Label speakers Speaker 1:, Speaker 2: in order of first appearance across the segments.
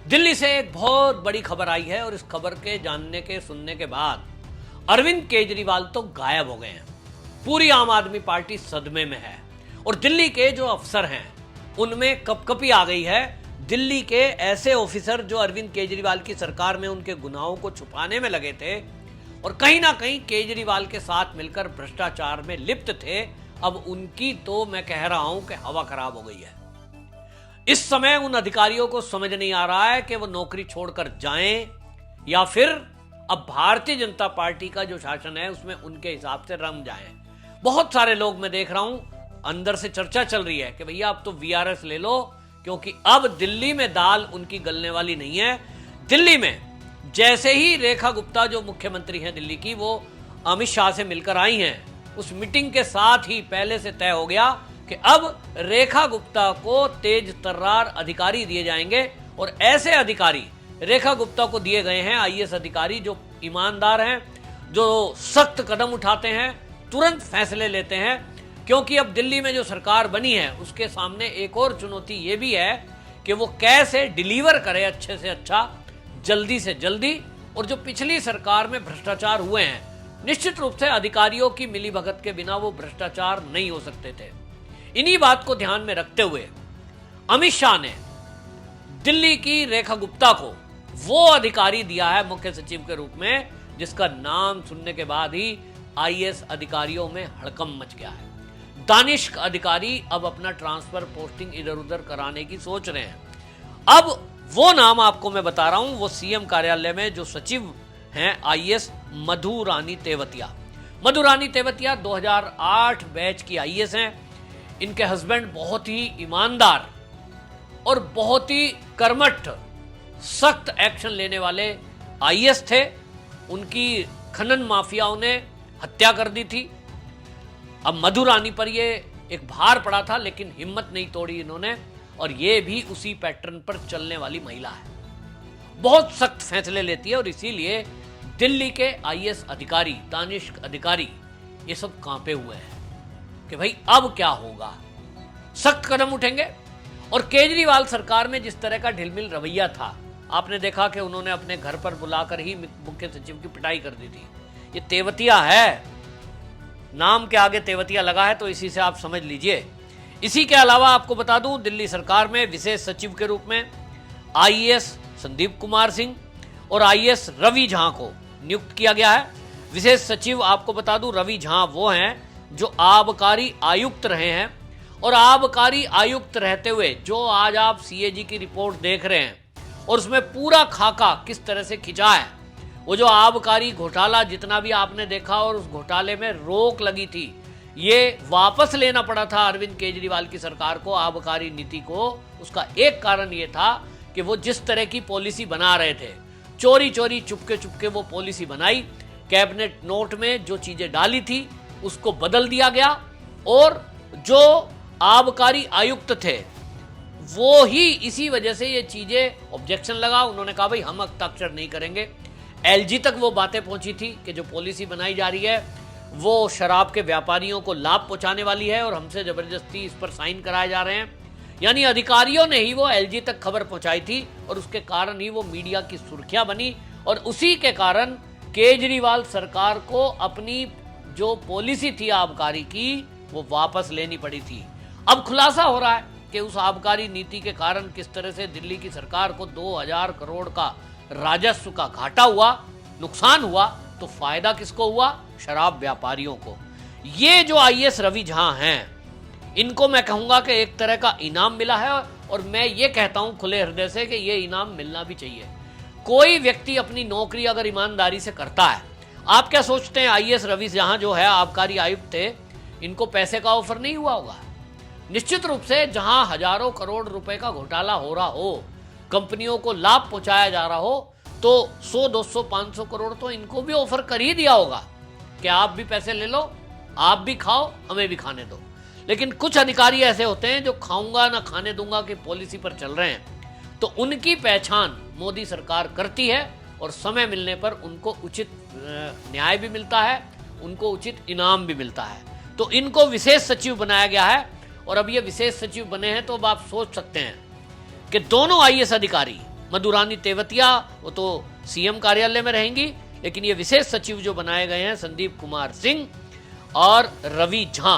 Speaker 1: दिल्ली से एक बहुत बड़ी खबर आई है और इस खबर के जानने के सुनने के बाद अरविंद केजरीवाल तो गायब हो गए हैं। पूरी आम आदमी पार्टी सदमे में है और दिल्ली के जो अफसर हैं उनमें कपकपी आ गई है। दिल्ली के ऐसे ऑफिसर जो अरविंद केजरीवाल की सरकार में उनके गुनाहों को छुपाने में लगे थे और कहीं ना कहीं केजरीवाल के साथ मिलकर भ्रष्टाचार में लिप्त थे, अब उनकी तो मैं कह रहा हूं कि हवा खराब हो गई है। इस समय उन अधिकारियों को समझ नहीं आ रहा है कि वो नौकरी छोड़कर जाएं या फिर अब भारतीय जनता पार्टी का जो शासन है उसमें उनके हिसाब से रम जाएं। बहुत सारे लोग मैं देख रहा हूं अंदर से चर्चा चल रही है कि भैया अब तो वीआरएस ले लो, क्योंकि अब दिल्ली में दाल उनकी गलने वाली नहीं है। दिल्ली में जैसे ही रेखा गुप्ता जो मुख्यमंत्री हैं दिल्ली की, वो अमित शाह से मिलकर आई हैं, उस मीटिंग के साथ ही पहले से तय हो गया कि अब रेखा गुप्ता को तेज तर्रार अधिकारी दिए जाएंगे। और ऐसे अधिकारी रेखा गुप्ता को दिए गए हैं, आईएएस अधिकारी जो ईमानदार हैं, जो सख्त कदम उठाते हैं, तुरंत फैसले लेते हैं। क्योंकि अब दिल्ली में जो सरकार बनी है उसके सामने एक और चुनौती ये भी है कि वो कैसे डिलीवर करे अच्छे से अच्छा, जल्दी से जल्दी। और जो पिछली सरकार में भ्रष्टाचार हुए हैं, निश्चित रूप से अधिकारियों की मिलीभगत के बिना वो भ्रष्टाचार नहीं हो सकते थे। इन्हीं बात को ध्यान में रखते हुए अमित शाह ने दिल्ली की रेखा गुप्ता को वो अधिकारी दिया है मुख्य सचिव के रूप में जिसका नाम सुनने के बाद ही आईएएस अधिकारियों में हड़कंप मच गया है। दानिश अधिकारी अब अपना ट्रांसफर पोस्टिंग इधर उधर कराने की सोच रहे हैं। अब वो नाम आपको मैं बता रहा हूं, वो सीएम कार्यालय में जो सचिव हैं आईएएस मधु रानी तेवतिया। मधु रानी तेवतिया 2008 बैच की आईएएस हैं। इनके हस्बैंड बहुत ही ईमानदार और बहुत ही कर्मठ, सख्त एक्शन लेने वाले आईएएस थे। उनकी खनन माफियाओं ने हत्या कर दी थी। अब मधु रानी पर ये एक भार पड़ा था, लेकिन हिम्मत नहीं तोड़ी इन्होंने, और ये भी उसी पैटर्न पर चलने वाली महिला है। बहुत सख्त फैसले लेती है और इसीलिए दिल्ली के आईएएस अधिकारी, दानिश अधिकारी, ये सब कांपे हुए हैं कि भाई अब क्या होगा। सख्त कदम उठेंगे। और केजरीवाल सरकार में जिस तरह का ढिलमिल रवैया था, आपने देखा कि उन्होंने अपने घर पर बुलाकर ही मुख्य सचिव की पिटाई कर दी थी। ये तेवतिया है, नाम के आगे तेवतिया लगा है तो इसी से आप समझ लीजिए। इसी के अलावा आपको बता दूं, दिल्ली सरकार में विशेष सचिव के रूप में आईएएस संदीप कुमार सिंह और आईएएस रवि झा को नियुक्त किया गया है। विशेष सचिव आपको बता दूं, रवि झा वो हैं जो आबकारी आयुक्त रहे हैं, और आबकारी आयुक्त रहते हुए जो आज आप सीएजी की रिपोर्ट देख रहे हैं और उसमें पूरा खाका किस तरह से खिंचा है, वो जो आबकारी घोटाला जितना भी आपने देखा और उस घोटाले में रोक लगी थी, ये वापस लेना पड़ा था अरविंद केजरीवाल की सरकार को, आबकारी नीति को। उसका एक कारण ये था कि वो जिस तरह की पॉलिसी बना रहे थे, चोरी चोरी चुपके चुपके वो पॉलिसी बनाई। कैबिनेट नोट में जो चीजें डाली थी उसको बदल दिया गया, और जो आबकारी आयुक्त थे वो ही इसी वजह से ये चीजें ऑब्जेक्शन लगा। उन्होंने कहा भाई हम हस्ताक्षर नहीं करेंगे। एलजी तक वो बातें पहुंची थी कि जो पॉलिसी बनाई जा रही है वो शराब के व्यापारियों को लाभ पहुंचाने वाली है और हमसे जबरदस्ती इस पर साइन कराए जा रहे हैं। यानी अधिकारियों ने ही वो एलजी तक खबर पहुंचाई थी और उसके कारण ही वो मीडिया की सुर्खियां बनी, और उसी के कारण केजरीवाल सरकार को अपनी जो पॉलिसी थी आबकारी की वो वापस लेनी पड़ी थी। अब खुलासा हो रहा है कि उस आबकारी नीति के कारण किस तरह से दिल्ली की सरकार को 2000 करोड़ का राजस्व का घाटा हुआ, नुकसान हुआ। तो फायदा किसको हुआ? शराब व्यापारियों को। ये जो आईएएस रवि झा हैं, इनको मैं कहूंगा कि एक तरह का इनाम मिला है, और मैं ये कहता हूं खुले हृदय से कि ये इनाम मिलना भी चाहिए। कोई व्यक्ति अपनी नौकरी अगर ईमानदारी से करता है, आप क्या सोचते हैं आईएएस रवि झा जो है आबकारी आयुक्त थे, इनको पैसे का ऑफर नहीं हुआ होगा? निश्चित रूप से जहां हजारों करोड़ रुपए का घोटाला हो रहा हो, कंपनियों को लाभ पहुंचाया जा रहा हो, तो 100, 200, 500 करोड़ तो इनको भी ऑफर कर ही दिया होगा कि आप भी पैसे ले लो, आप भी खाओ, हमें भी खाने दो। लेकिन कुछ अधिकारी ऐसे होते हैं जो खाऊंगा ना खाने दूंगा की पॉलिसी पर चल रहे हैं, तो उनकी पहचान मोदी सरकार करती है और समय मिलने पर उनको उचित न्याय भी मिलता है, उनको उचित इनाम भी मिलता है। तो इनको विशेष सचिव बनाया गया है और अब ये विशेष सचिव बने हैं तो अब आप सोच सकते हैं कि दोनों आईएएस अधिकारी मधुरानी तेवतिया वो तो सीएम कार्यालय में रहेंगी, लेकिन ये विशेष सचिव जो बनाए गए हैं संदीप कुमार सिंह और रवि झा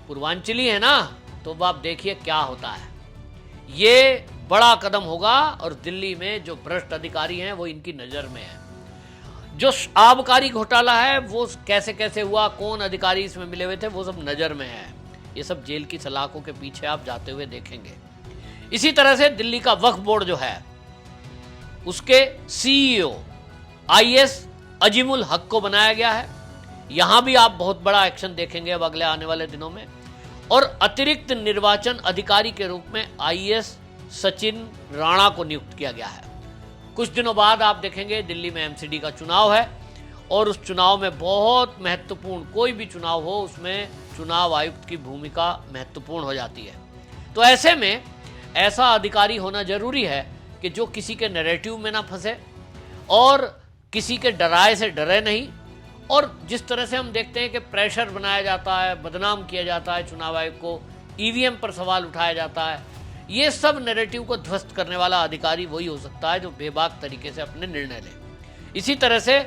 Speaker 1: पूर्वांचली है ना, तो अब आप देखिए क्या होता है। ये बड़ा कदम होगा और दिल्ली में जो भ्रष्ट अधिकारी हैं वो इनकी नजर में है। जो आबकारी घोटाला है वो कैसे कैसे हुआ, कौन अधिकारी इसमें मिले हुए थे, वो सब नजर में है। ये सब जेल की सलाखों के पीछे आप जाते हुए देखेंगे। इसी तरह से दिल्ली का वक्फ बोर्ड जो है उसके सीईओ आईएएस अजीमुल हक को बनाया गया है। यहां भी आप बहुत बड़ा एक्शन देखेंगे अब अगले आने वाले दिनों में। और अतिरिक्त निर्वाचन अधिकारी के रूप में आईएएस सचिन राणा को नियुक्त किया गया है। कुछ दिनों बाद आप देखेंगे दिल्ली में एमसीडी का चुनाव है और उस चुनाव में बहुत महत्वपूर्ण, कोई भी चुनाव हो उसमें चुनाव आयुक्त की भूमिका महत्वपूर्ण हो जाती है। तो ऐसे में ऐसा अधिकारी होना जरूरी है कि जो किसी के नैरेटिव में ना फंसे और किसी के डराए से डरे नहीं। और जिस तरह से हम देखते हैं कि प्रेशर बनाया जाता है, बदनाम किया जाता है चुनाव आयोग को, ईवीएम पर सवाल उठाया जाता है, ये सब नैरेटिव को ध्वस्त करने वाला अधिकारी वही हो सकता है जो बेबाक तरीके से अपने निर्णय ले। इसी तरह से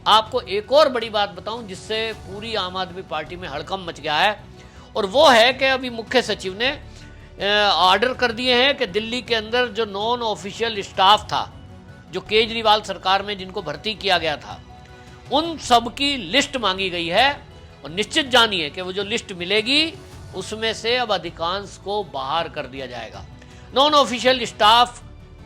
Speaker 1: आपको एक और बड़ी बात बताऊं जिससे पूरी आम आदमी पार्टी में हड़कंप मच गया है, और वो है कि अभी मुख्य सचिव ने ऑर्डर कर दिए हैं कि दिल्ली के अंदर जो नॉन ऑफिशियल स्टाफ था, जो केजरीवाल सरकार में जिनको भर्ती किया गया था, उन सब की लिस्ट मांगी गई है। और निश्चित जानिए कि वो जो लिस्ट मिलेगी उसमें से अब अधिकांश को बाहर कर दिया जाएगा। नॉन ऑफिशियल स्टाफ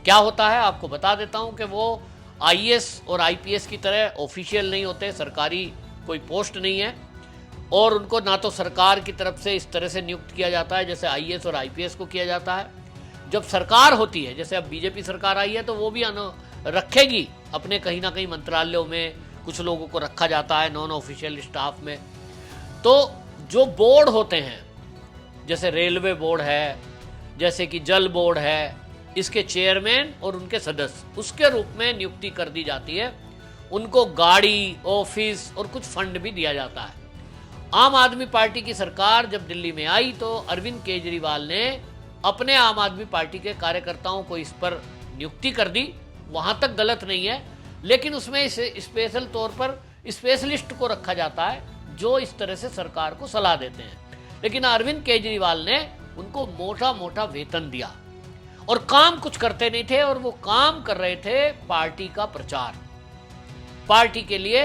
Speaker 1: क्या होता है आपको बता देता हूं कि वो आईएएस और आईपीएस की तरह ऑफिशियल नहीं होते, सरकारी कोई पोस्ट नहीं है, और उनको ना तो सरकार की तरफ से इस तरह से नियुक्त किया जाता है जैसे आईएएस और आईपीएस को किया जाता है। जब सरकार होती है, जैसे अब बीजेपी सरकार आई है, तो वो भी रखेगी अपने कहीं ना कहीं मंत्रालयों में, कुछ लोगों को रखा जाता है नॉन ऑफिशियल स्टाफ में। तो जो बोर्ड होते हैं, जैसे रेलवे बोर्ड है, जैसे कि जल बोर्ड है, इसके चेयरमैन और उनके सदस्य उसके रूप में नियुक्ति कर दी जाती है। उनको गाड़ी, ऑफिस और कुछ फंड भी दिया जाता है। आम आदमी पार्टी की सरकार जब दिल्ली में आई तो अरविंद केजरीवाल ने अपने आम आदमी पार्टी के कार्यकर्ताओं को इस पर नियुक्ति कर दी, वहां तक गलत नहीं है, लेकिन उसमें स्पेशल तौर पर स्पेशलिस्ट को रखा जाता है जो इस तरह से सरकार को सलाह देते हैं। लेकिन अरविंद केजरीवाल ने उनको मोटा मोटा वेतन दिया और काम कुछ करते नहीं थे, और वो काम कर रहे थे पार्टी का प्रचार, पार्टी के लिए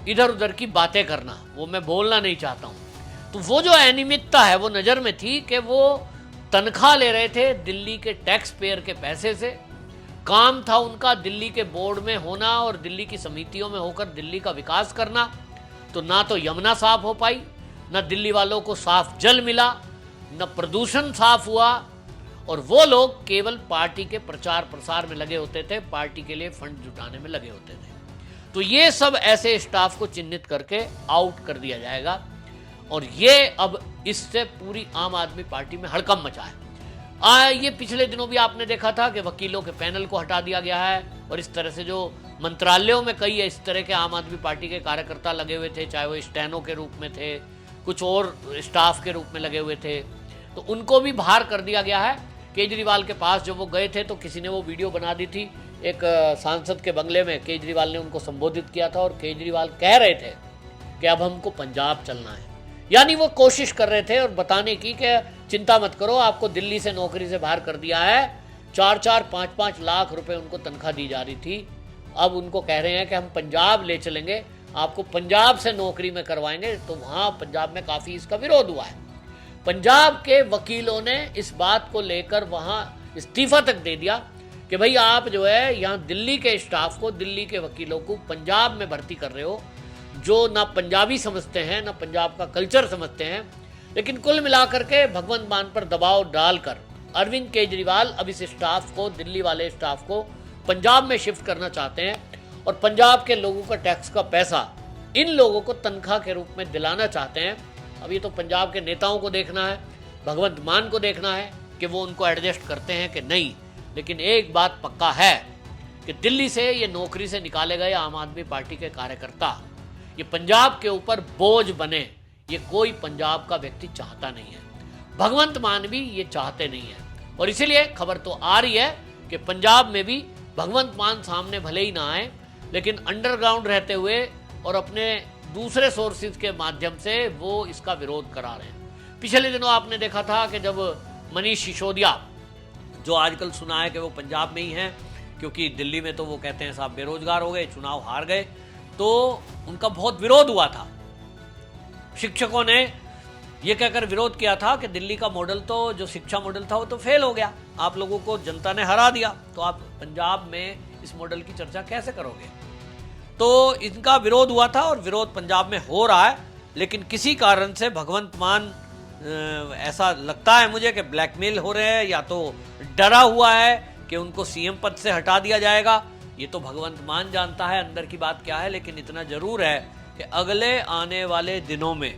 Speaker 1: इधर उधर की बातें करना। वो मैं बोलना नहीं चाहता हूं। तो वो जो अनियमितता है वो नजर में थी कि वो तनख्वाह ले रहे थे दिल्ली के टैक्स पेयर के पैसे से। काम था उनका दिल्ली के बोर्ड में होना और दिल्ली की समितियों में होकर दिल्ली का विकास करना। तो ना तो यमुना साफ हो पाई, ना दिल्ली वालों को साफ जल मिला, न प्रदूषण साफ हुआ, और वो लोग केवल पार्टी के प्रचार प्रसार में लगे होते थे, पार्टी के लिए फंड जुटाने में लगे होते थे। तो ये सब ऐसे स्टाफ को चिन्हित करके आउट कर दिया जाएगा, और ये अब इससे पूरी आम आदमी पार्टी में हड़कंप मचा है। ये पिछले दिनों भी आपने देखा था कि वकीलों के पैनल को हटा दिया गया है, और इस तरह से जो मंत्रालयों में कई इस तरह के आम आदमी पार्टी के कार्यकर्ता लगे हुए थे, चाहे वो स्टेनो के रूप में थे, कुछ और स्टाफ के रूप में लगे हुए थे, तो उनको भी बाहर कर दिया गया है। केजरीवाल के पास जब वो गए थे तो किसी ने वो वीडियो बना दी थी, एक सांसद के बंगले में केजरीवाल ने उनको संबोधित किया था, और केजरीवाल कह रहे थे कि अब हमको पंजाब चलना है। यानी वो कोशिश कर रहे थे और बताने की कि चिंता मत करो, आपको दिल्ली से नौकरी से बाहर कर दिया है। 4-4, 5-5 लाख रुपए उनको तनख्वाह दी जा रही थी, अब उनको कह रहे हैं कि हम पंजाब ले चलेंगे, आपको पंजाब से नौकरी में करवाएंगे। तो वहाँ पंजाब में काफ़ी इसका विरोध हुआ है। पंजाब के वकीलों ने इस बात को लेकर वहाँ इस्तीफा तक दे दिया कि भाई आप जो है यहाँ दिल्ली के स्टाफ को, दिल्ली के वकीलों को पंजाब में भर्ती कर रहे हो, जो ना पंजाबी समझते हैं ना पंजाब का कल्चर समझते हैं। लेकिन कुल मिलाकर के भगवंत मान पर दबाव डालकर अरविंद केजरीवाल अब इस स्टाफ को, दिल्ली वाले स्टाफ को पंजाब में शिफ्ट करना चाहते हैं, और पंजाब के लोगों का टैक्स का पैसा इन लोगों को तनख्वाह के रूप में दिलाना चाहते हैं। अब ये तो पंजाब के नेताओं को देखना है, भगवंत मान को देखना है कि वो उनको एडजस्ट करते हैं कि नहीं। लेकिन एक बात पक्का है कि दिल्ली से ये नौकरी से निकाले गए आम आदमी पार्टी के कार्यकर्ता ये पंजाब के ऊपर बोझ बने, ये कोई पंजाब का व्यक्ति चाहता नहीं है। भगवंत मान भी ये चाहते नहीं है, और इसीलिए खबर तो आ रही है कि पंजाब में भी भगवंत मान सामने भले ही ना आए, लेकिन अंडरग्राउंड रहते हुए और अपने दूसरे सोर्सेज के माध्यम से वो इसका विरोध करा रहे हैं। पिछले दिनों आपने देखा था कि जब मनीष सिसोदिया, जो आजकल सुना है कि वो पंजाब में ही हैं, क्योंकि दिल्ली में तो वो कहते हैं साहब बेरोजगार हो गए, चुनाव हार गए, तो उनका बहुत विरोध हुआ था। शिक्षकों ने ये कहकर विरोध किया था कि दिल्ली का मॉडल, तो जो शिक्षा मॉडल था वो तो फेल हो गया, आप लोगों को जनता ने हरा दिया, तो आप पंजाब में इस मॉडल की चर्चा कैसे करोगे। तो इनका विरोध हुआ था और विरोध पंजाब में हो रहा है, लेकिन किसी कारण से भगवंत मान ऐसा लगता है मुझे कि ब्लैकमेल हो रहे हैं, या तो डरा हुआ है कि उनको सीएम पद से हटा दिया जाएगा। ये तो भगवंत मान जानता है अंदर की बात क्या है, लेकिन इतना जरूर है कि अगले आने वाले दिनों में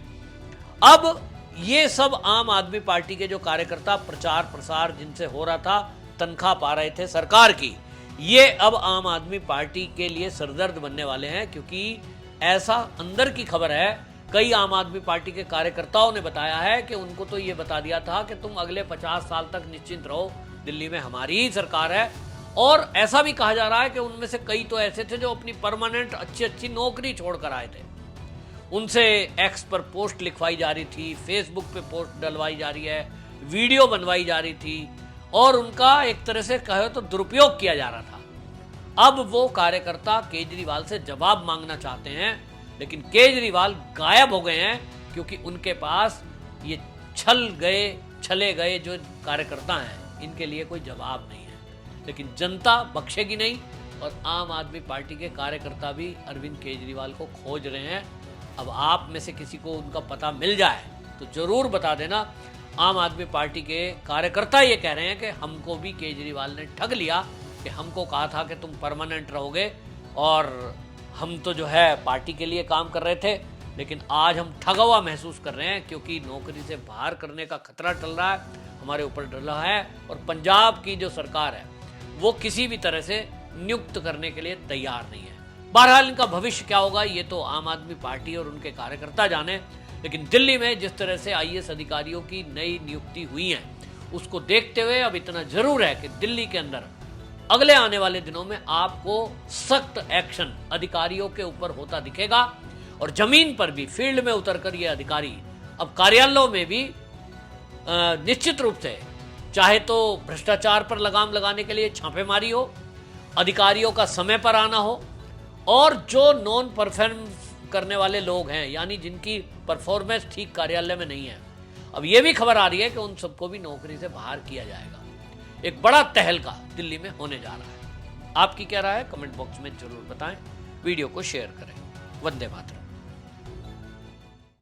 Speaker 1: अब ये सब आम आदमी पार्टी के जो कार्यकर्ता प्रचार प्रसार जिनसे हो रहा था, तनख्वाह पा रहे थे सरकार की, ये अब आम आदमी पार्टी के लिए सरदर्द बनने वाले हैं, क्योंकि ऐसा अंदर की खबर है, कई आम आदमी पार्टी के कार्यकर्ताओं ने बताया है कि उनको तो ये बता दिया था कि तुम अगले 50 साल तक निश्चिंत रहो, दिल्ली में हमारी ही सरकार है। और ऐसा भी कहा जा रहा है कि उनमें से कई तो ऐसे थे जो अपनी परमानेंट अच्छी नौकरी छोड़कर आए थे, उनसे एक्स पर पोस्ट लिखवाई जा रही थी, फेसबुक पे पोस्ट डलवाई जा रही है, वीडियो बनवाई जा रही थी, और उनका एक तरह से कहे तो दुरुपयोग किया जा रहा था। अब वो कार्यकर्ता केजरीवाल से जवाब मांगना चाहते हैं, लेकिन केजरीवाल गायब हो गए हैं, क्योंकि उनके पास ये छले गए जो कार्यकर्ता हैं, इनके लिए कोई जवाब नहीं है। लेकिन जनता बख्शेगी नहीं, और आम आदमी पार्टी के कार्यकर्ता भी अरविंद केजरीवाल को खोज रहे हैं। अब आप में से किसी को उनका पता मिल जाए तो जरूर बता देना। आम आदमी पार्टी के कार्यकर्ता ये कह रहे हैं कि हमको भी केजरीवाल ने ठग लिया, कि हमको कहा था कि तुम परमानेंट रहोगे और हम तो जो है पार्टी के लिए काम कर रहे थे, लेकिन आज हम ठगा हुआ महसूस कर रहे हैं, क्योंकि नौकरी से बाहर करने का खतरा टल रहा है, हमारे ऊपर डला है, और पंजाब की जो सरकार है वो किसी भी तरह से नियुक्त करने के लिए तैयार नहीं है। बहरहाल इनका भविष्य क्या होगा ये तो आम आदमी पार्टी और उनके कार्यकर्ता जाने, लेकिन दिल्ली में जिस तरह से आईएएस अधिकारियों की नई नियुक्ति हुई है, उसको देखते हुए अब इतना जरूर है कि दिल्ली के अंदर अगले आने वाले दिनों में आपको सख्त एक्शन अधिकारियों के ऊपर होता दिखेगा, और जमीन पर भी फील्ड में उतरकर ये अधिकारी अब कार्यालयों में भी निश्चित रूप से, चाहे तो भ्रष्टाचार पर लगाम लगाने के लिए छापेमारी हो, अधिकारियों का समय पर आना हो, और जो नॉन परफॉर्म करने वाले लोग हैं, यानी जिनकी परफॉर्मेंस ठीक कार्यालय में नहीं है, अब ये भी खबर आ रही है कि उन सबको भी नौकरी से बाहर किया जाएगा। एक बड़ा तहलका दिल्ली में होने जा रहा है। आपकी क्या राय है, कमेंट बॉक्स में जरूर बताएं, वीडियो को शेयर करें। वंदे मातरम।